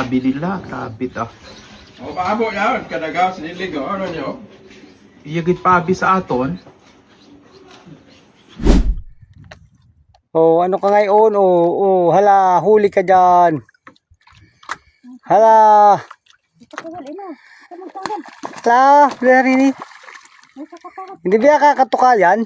abi nila. Grabe ta. O paabo yan, kadagaw, sinilig, o ano nyo? Iyagit pa abi sa aton. Oh, ano ka ngayon? Oh, hala, huli ka dyan. Hala. Hala, Larry. Hindi ba kakatuka yan?